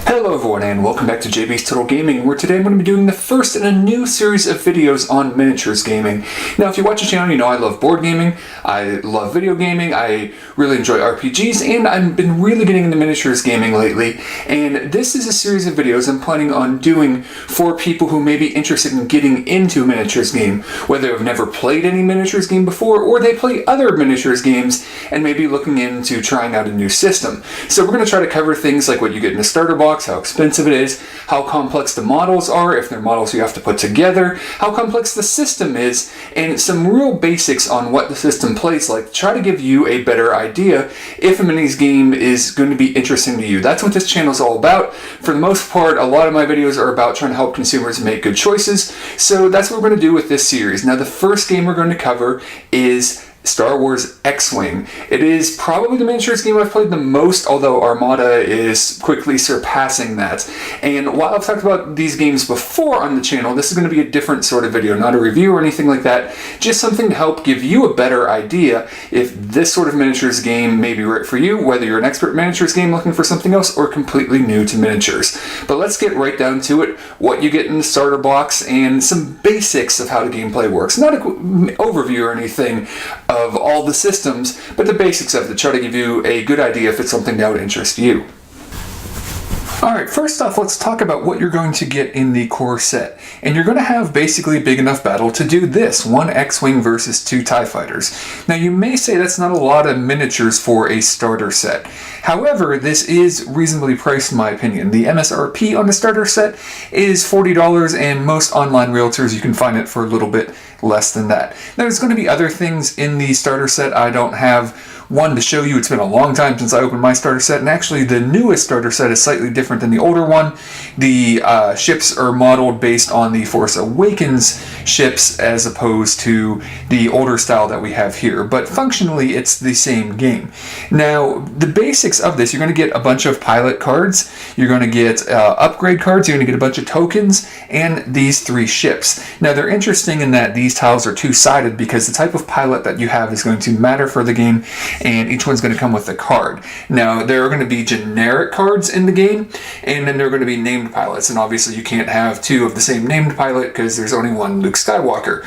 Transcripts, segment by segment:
Hello everyone and welcome back to JB's Total Gaming, where today I'm going to be doing the first in a new series of videos on miniatures gaming. Now if you watch the channel, you know I love board gaming, I love video gaming, I really enjoy RPGs, and I've been really getting into miniatures gaming lately. And this is a series of videos I'm planning on doing for people who may be interested in getting into a miniatures game, whether they've never played any miniatures game before or they play other miniatures games and may be looking into trying out a new system. So we're going to try to cover things like what you get in a starter box, how expensive it is, how complex the models are, if they're models you have to put together, how complex the system is, and some real basics on what the system plays like to try to give you a better idea if a minis game is going to be interesting to you. That's what this channel is all about. For the most part, a lot of my videos are about trying to help consumers make good choices, so that's what we're going to do with this series. Now the first game we're going to cover is Star Wars X-Wing. It is probably the miniatures game I've played the most, although Armada is quickly surpassing that. And while I've talked about these games before on the channel, this is going to be a different sort of video, not a review or anything like that, just something to help give you a better idea if this sort of miniatures game may be right for you, whether you're an expert miniatures game looking for something else or completely new to miniatures. But let's get right down to it, what you get in the starter box, and some basics of how the gameplay works. Not an overview or anything of all the systems, but the basics of it to try to give you a good idea if it's something that would interest you. Alright, first off, let's talk about what you're going to get in the core set. And you're going to have basically a big enough battle to do this, one X-Wing versus two TIE Fighters. Now you may say that's not a lot of miniatures for a starter set. However, this is reasonably priced in my opinion. The MSRP on the starter set is $40, and most online realtors you can find it for a little bit less than that. Now there's going to be other things in the starter set I don't have one to show you. It's been a long time since I opened my starter set, and actually the newest starter set is slightly different than the older one. The ships are modeled based on the Force Awakens ships as opposed to the older style that we have here, but functionally it's the same game. Now the basics of this, you're going to get a bunch of pilot cards, you're going to get upgrade cards, you're going to get a bunch of tokens, and these three ships. Now they're interesting in that these tiles are two-sided because the type of pilot that you have is going to matter for the game, and each one's going to come with a card. Now there are going to be generic cards in the game, and then there are going to be named pilots, and obviously you can't have two of the same named pilot because there's only one Luke Skywalker.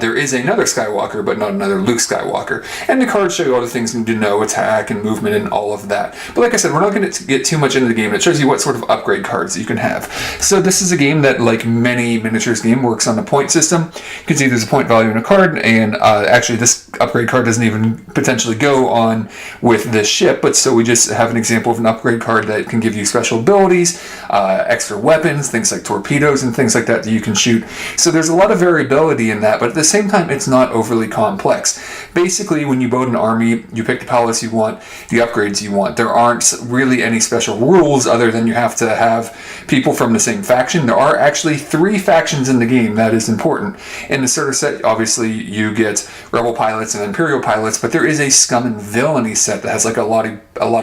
There is another Skywalker, but not another Luke Skywalker. And the cards show you all the things you need to know, attack and movement and all of that. But like I said, we're not going to get too much into the game. It shows you what sort of upgrade cards you can have. So this is a game that, like many miniatures game, works on the point system. You can see there's a point value in a card, and actually this upgrade card doesn't even potentially go on with this ship, but so we just have an example of an upgrade card that can give you special abilities, extra weapons, things like torpedoes and things like that you can shoot. So there's a lot of variability in that, but at the same time it's not overly complex. Basically, when you build an army, you pick the pilots you want, the upgrades you want. There aren't really any special rules other than you have to have people from the same faction. There are actually 3 factions in the game. That is important. In the starter set, obviously you get Rebel pilots and Imperial pilots, but there is a Scum and Villainy set that has like a lot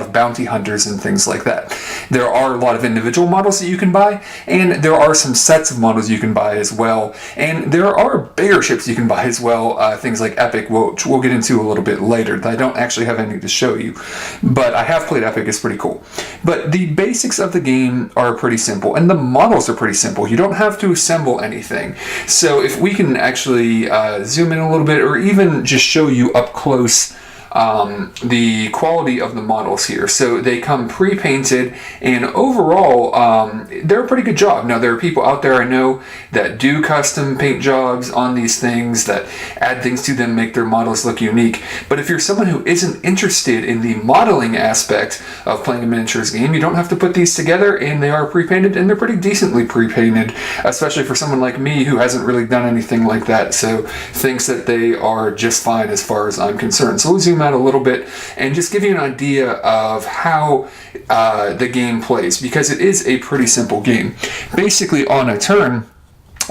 of bounty hunters and things like that. There are a lot of individual models that you can buy, and there are some sets of models you can buy as well, and there are bigger ships you can buy as well, things like Epic, which we'll get into a little bit later. I don't actually have any to show you, but I have played Epic. It's pretty cool. But the basics of the game are pretty simple, and the models are pretty simple. You don't have to assemble anything. So if we can actually zoom in a little bit, or even just show you up close the quality of the models here. So they come pre-painted, and overall they're a pretty good job. Now there are people out there I know that do custom paint jobs on these things, that add things to them, make their models look unique. But if you're someone who isn't interested in the modeling aspect of playing a miniatures game, you don't have to put these together, and they are pre-painted, and they're pretty decently pre-painted, especially for someone like me who hasn't really done anything like that, so thinks that they are just fine as far as I'm concerned. So we'll zoom out a little bit and just give you an idea of how the game plays, because it is a pretty simple game. Basically, on a turn,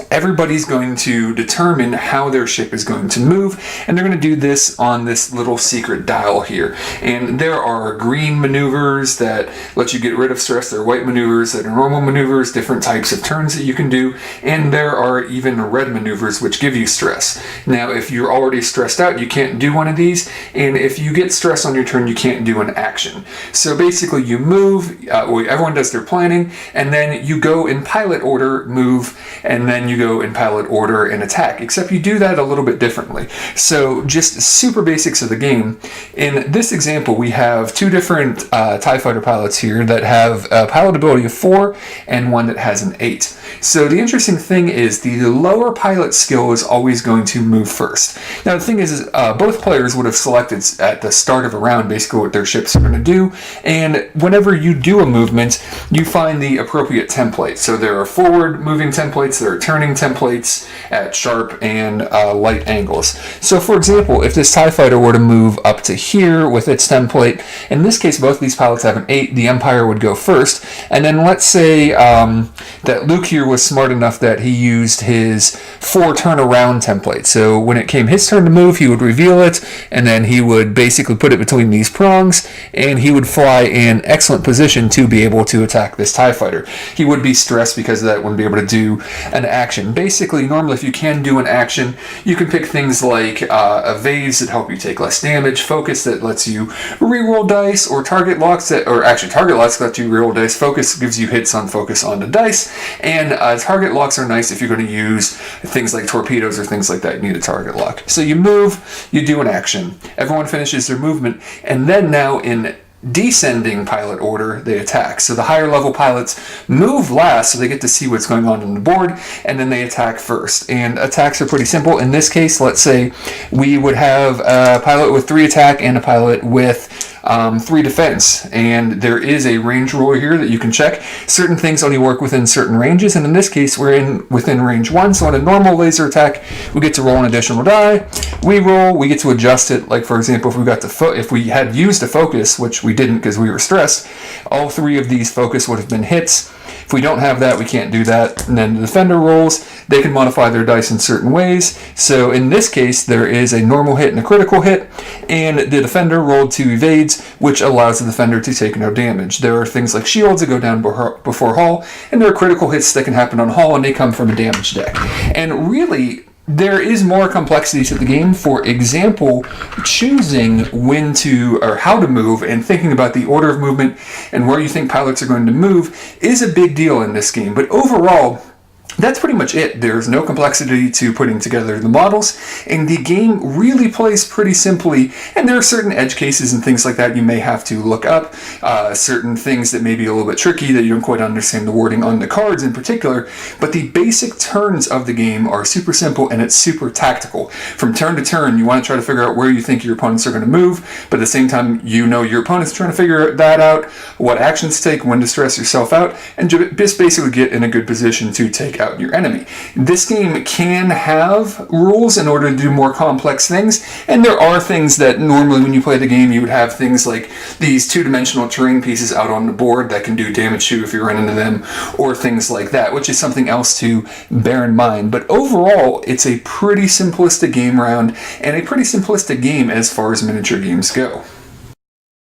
everybody's going to determine how their ship is going to move, and they're going to do this on this little secret dial here. And there are green maneuvers that let you get rid of stress, there are white maneuvers that are normal maneuvers, different types of turns that you can do, and there are even red maneuvers which give you stress. Now, if you're already stressed out, you can't do one of these, and if you get stressed on your turn, you can't do an action. So basically you move, everyone does their planning, and then you go in pilot order, move, and then you go in pilot order and attack, except you do that a little bit differently. So just super basics of the game. In this example, we have two different TIE fighter pilots here that have a pilot ability of 4 and one that has an 8. So the interesting thing is the lower pilot skill is always going to move first. Now the thing is both players would have selected at the start of a round basically what their ships are going to do, and whenever you do a movement, you find the appropriate template. So there are forward moving templates, there are turning templates at sharp and light angles. So for example, if this TIE fighter were to move up to here with its template, in this case both these pilots have an 8, the Empire would go first, and then let's say that Luke here was smart enough that he used his 4 turnaround template. So when it came his turn to move, he would reveal it, and then he would basically put it between these prongs, and he would fly in excellent position to be able to attack this TIE fighter. He would be stressed because of that, wouldn't be able to do an action. Basically, normally if you can do an action, you can pick things like evades that help you take less damage, focus that lets you reroll dice, or target locks that, or actually target locks that let you reroll dice. Focus gives you hits on focus on the dice, and target locks are nice if you're going to use things like torpedoes or things like that. You need a target lock. So you move, you do an action. Everyone finishes their movement, and then now in descending pilot order, they attack. So the higher level pilots move last, so they get to see what's going on the board, and then they attack first. And attacks are pretty simple. In this case, let's say we would have a pilot with 3 attack and a pilot with 3 defense, and there is a range rule here that you can check. Certain things only work within certain ranges, and in this case we're within range 1, so on a normal laser attack we get to roll an additional die. We roll, we get to adjust it, like for example if we had used a focus, which we didn't because we were stressed, all 3 of these focus would have been hits. If we don't have that, we can't do that. And then the defender rolls, they can modify their dice in certain ways. So in this case, there is a normal hit and a critical hit, and the defender rolled 2 evades, which allows the defender to take no damage. There are things like shields that go down before hull, and there are critical hits that can happen on hull, and they come from a damage deck. And really, there is more complexity to the game. For example, choosing when to or how to move and thinking about the order of movement and where you think pilots are going to move is a big deal in this game. But overall, that's pretty much it. There's no complexity to putting together the models, and the game really plays pretty simply, and there are certain edge cases and things like that you may have to look up, certain things that may be a little bit tricky that you don't quite understand the wording on the cards in particular, but the basic turns of the game are super simple and it's super tactical. From turn to turn, you want to try to figure out where you think your opponents are going to move, but at the same time, you know your opponent's trying to figure that out, what actions to take, when to stress yourself out, and just basically get in a good position to take out your enemy. This game can have rules in order to do more complex things, and there are things that normally when you play the game you would have things like these 2-dimensional terrain pieces out on the board that can do damage to you if you run into them, or things like that, which is something else to bear in mind. But overall, it's a pretty simplistic game round, and a pretty simplistic game as far as miniature games go.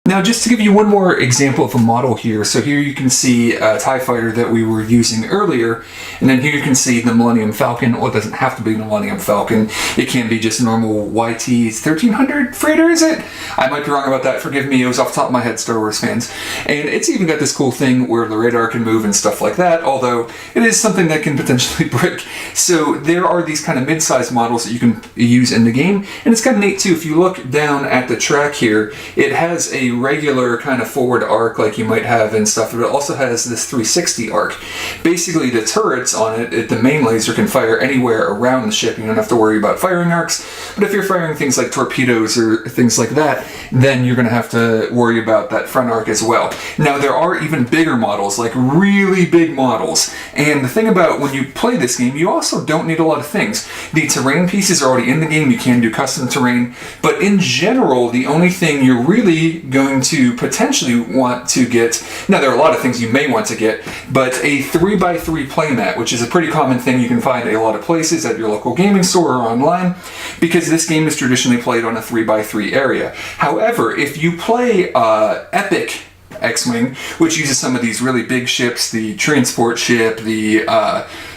Now, just to give you one more example of a model here, so here you can see a TIE fighter that we were using earlier, and then here you can see the Millennium Falcon. Well, it doesn't have to be the Millennium Falcon. It can be just normal YT 1300 freighter, is it? I might be wrong about that, forgive me, it was off the top of my head, Star Wars fans. And it's even got this cool thing where the radar can move and stuff like that, although it is something that can potentially break. So there are these kind of mid-sized models that you can use in the game, and it's kind of neat too. If you look down at the track here, it has a regular kind of forward arc like you might have and stuff, but it also has this 360 arc. Basically, the turrets on it, the main laser can fire anywhere around the ship. You don't have to worry about firing arcs, but if you're firing things like torpedoes or things like that, then you're going to have to worry about that front arc as well. Now, there are even bigger models, like really big models, and the thing about when you play this game, you also don't need a lot of things. The terrain pieces are already in the game, you can do custom terrain, but in general, the only thing you're really going going to potentially want to get, now there are a lot of things you may want to get, but a 3x3 playmat, which is a pretty common thing you can find a lot of places at your local gaming store or online, because this game is traditionally played on a 3x3 area. However, if you play Epic X-Wing, which uses some of these really big ships, the transport ship, the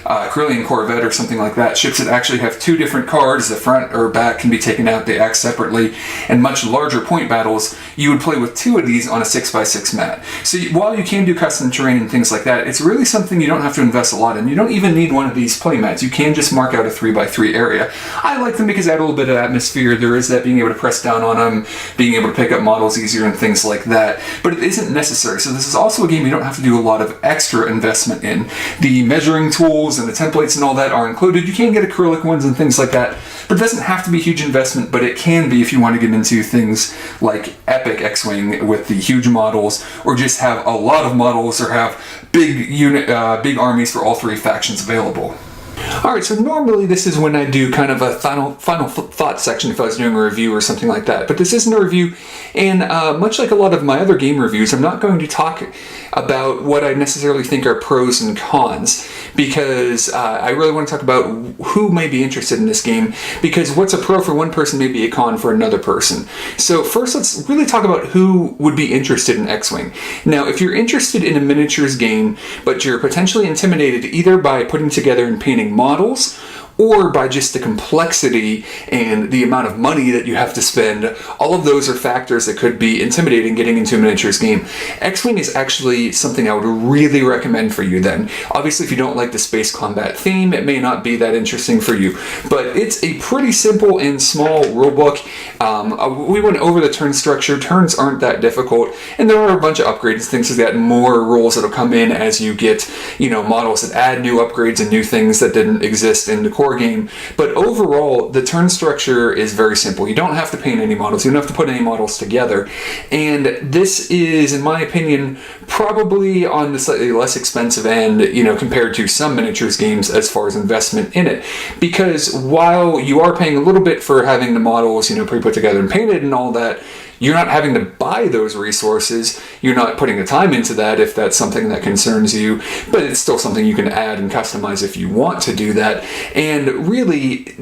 Corellian Corvette or something like that, ships that actually have two different cards, the front or back can be taken out, they act separately, and much larger point battles, you would play with two of these on a 6x6 mat. So while you can do custom terrain and things like that, it's really something you don't have to invest a lot in. You don't even need one of these play mats. You can just mark out a 3x3 area. I like them because they add a little bit of atmosphere. There is that being able to press down on them, being able to pick up models easier and things like that, but it isn't necessary. So this is also a game you don't have to do a lot of extra investment in. The measuring tools and the templates and all that are included. You can get acrylic ones and things like that, but it doesn't have to be a huge investment, but it can be if you want to get into things like Epic X-Wing with the huge models, or just have a lot of models, or have big armies for all three factions available. Alright, so normally this is when I do kind of a final thought section if I was doing a review or something like that. But this isn't a review, and much like a lot of my other game reviews, I'm not going to talk about what I necessarily think are pros and cons, because I really want to talk about who may be interested in this game, because what's a pro for one person may be a con for another person. So first, let's really talk about who would be interested in X-Wing. Now, if you're interested in a miniatures game, but you're potentially intimidated either by putting together and painting models, or by just the complexity and the amount of money that you have to spend, all of those are factors that could be intimidating getting into a miniatures game. X-Wing is actually something I would really recommend for you then. Obviously, if you don't like the space combat theme, it may not be that interesting for you, but it's a pretty simple and small rulebook. We went over the turn structure. Turns aren't that difficult, and there are a bunch of upgrades, things like that, more rules that'll come in as you get, models that add new upgrades and new things that didn't exist in the core game. But overall, the turn structure is very simple. You don't have to paint any models. You don't have to put any models together. And this is, in my opinion, probably on the slightly less expensive end, compared to some miniatures games as far as investment in it. Because while you are paying a little bit for having the models, pre-put together and painted and all that, you're not having to buy those resources. You're not putting the time into that if that's something that concerns you, but it's still something you can add and customize if you want to do that. And really,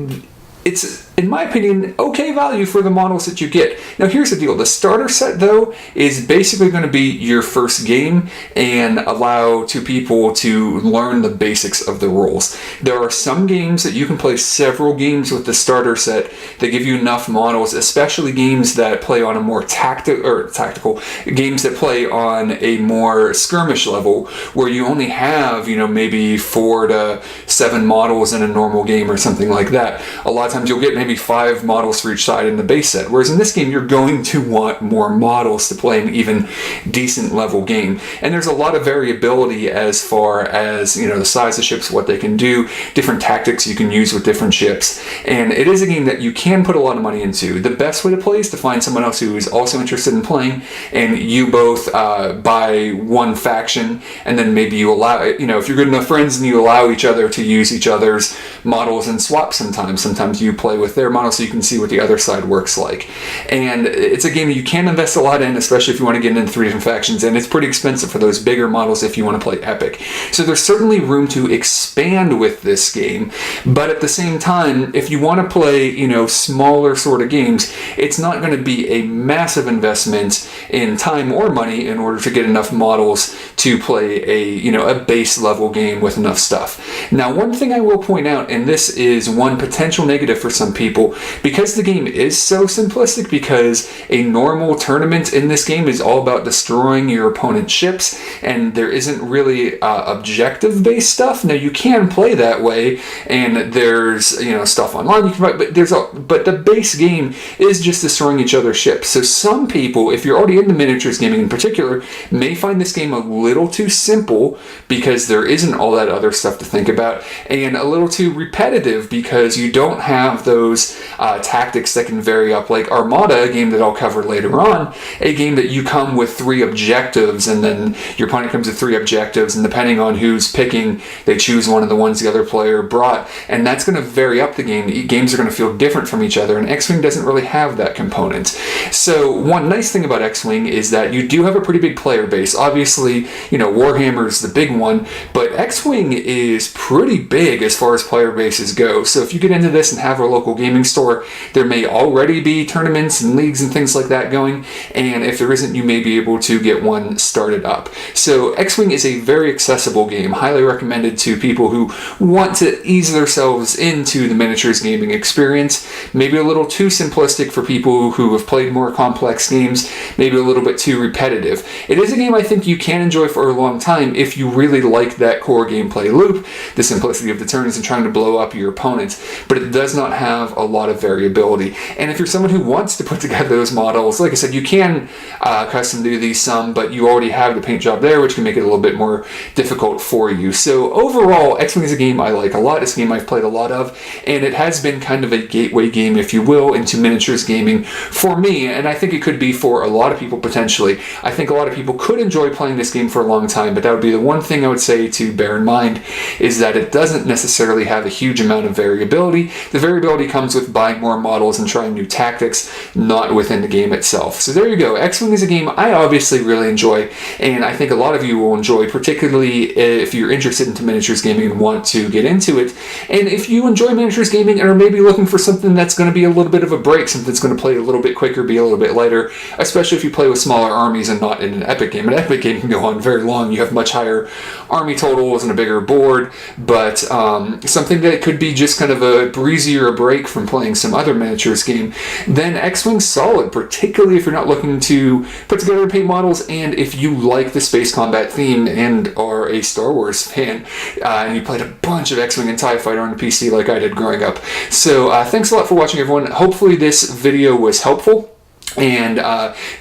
it's, in my opinion, okay value for the models that you get. Now here's the deal. The starter set, though, is basically going to be your first game and allow two people to learn the basics of the rules. There are some games that you can play several games with the starter set that give you enough models, especially games that play on a more tactical, games that play on a more skirmish level, where you only have, maybe 4 to 7 models in a normal game or something like that. A lot of times you'll get maybe 5 models for each side in the base set, whereas in this game you're going to want more models to play an even decent level game. And there's a lot of variability as far as the size of ships, what they can do, different tactics you can use with different ships, and it is a game that you can put a lot of money into. The best way to play is to find someone else who is also interested in playing, and you both buy one faction, and then maybe you allow, if you're good enough friends, and you allow each other to use each other's models and swap sometimes. Sometimes you play with their models so you can see what the other side works like. And it's a game that you can invest a lot in, especially if you want to get into 3 different factions, and it's pretty expensive for those bigger models if you want to play Epic. So there's certainly room to expand with this game, but at the same time, if you want to play, smaller sort of games, it's not going to be a massive investment in time or money in order to get enough models to play a base level game with enough stuff. Now, one thing I will point out, and this is one potential negative for some people, because the game is so simplistic, because a normal tournament in this game is all about destroying your opponent's ships, and there isn't really objective based stuff. Now, you can play that way, and there's stuff online you can buy, but the base game is just destroying each other's ships. So some people, if you're already into miniatures gaming in particular, may find this game a little too simple because there isn't all that other stuff to think about, and a little too repetitive because you don't have have those tactics that can vary up, like Armada, a game that I'll cover later on, a game that you come with 3 objectives, and then your opponent comes with 3 objectives, and depending on who's picking, they choose one of the ones the other player brought, and that's going to vary up the game. Games are going to feel different from each other, and X-Wing doesn't really have that component. So one nice thing about X-Wing is that you do have a pretty big player base. Obviously, Warhammer's the big one, but X-Wing is pretty big as far as player bases go. So if you get into this and have a local gaming store, there may already be tournaments and leagues and things like that going, and if there isn't, you may be able to get one started up. So X-Wing is a very accessible game, highly recommended to people who want to ease themselves into the miniatures gaming experience. Maybe a little too simplistic for people who have played more complex games, maybe a little bit too repetitive. It is a game I think you can enjoy for a long time if you really like that core gameplay loop, the simplicity of the turns and trying to blow up your opponents, but it does not have a lot of variability. And if you're someone who wants to put together those models, like I said, you can custom do these some, but you already have the paint job there, which can make it a little bit more difficult for you. So overall, X-Wing is a game I like a lot. It's a game I've played a lot of, and it has been kind of a gateway game, if you will, into miniatures gaming for me, and I think it could be for a lot of people potentially. I think a lot of people could enjoy playing this game for a long time, but that would be the one thing I would say to bear in mind, is that it doesn't necessarily have a huge amount of variability. The variability comes with buying more models and trying new tactics, not within the game itself. So there you go. X-Wing is a game I obviously really enjoy, and I think a lot of you will enjoy, particularly if you're interested into miniatures gaming and want to get into it. And if you enjoy miniatures gaming and are maybe looking for something that's going to be a little bit of a break, something that's going to play a little bit quicker, be a little bit lighter, especially if you play with smaller armies and not in an epic game. An epic game can go on very long. You have much higher army totals and a bigger board, but something that could be just kind of a breezier break from playing some other miniatures game, then X-Wing's solid, particularly if you're not looking to put together paint models, and if you like the space combat theme and are a Star Wars fan, and you played a bunch of X-Wing and TIE Fighter on the PC like I did growing up. So thanks a lot for watching, everyone. Hopefully this video was helpful. And,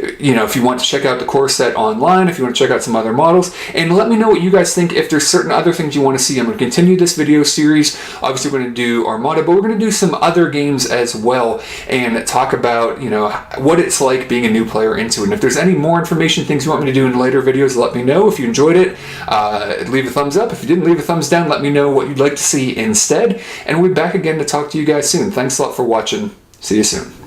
if you want to check out the core set online, if you want to check out some other models, and let me know what you guys think. If there's certain other things you want to see, I'm going to continue this video series. Obviously, we're going to do Armada, but we're going to do some other games as well and talk about, what it's like being a new player into it. And if there's any more information, things you want me to do in later videos, let me know. If you enjoyed it, leave a thumbs up. If you didn't, leave a thumbs down. Let me know what you'd like to see instead. And we'll be back again to talk to you guys soon. Thanks a lot for watching. See you soon.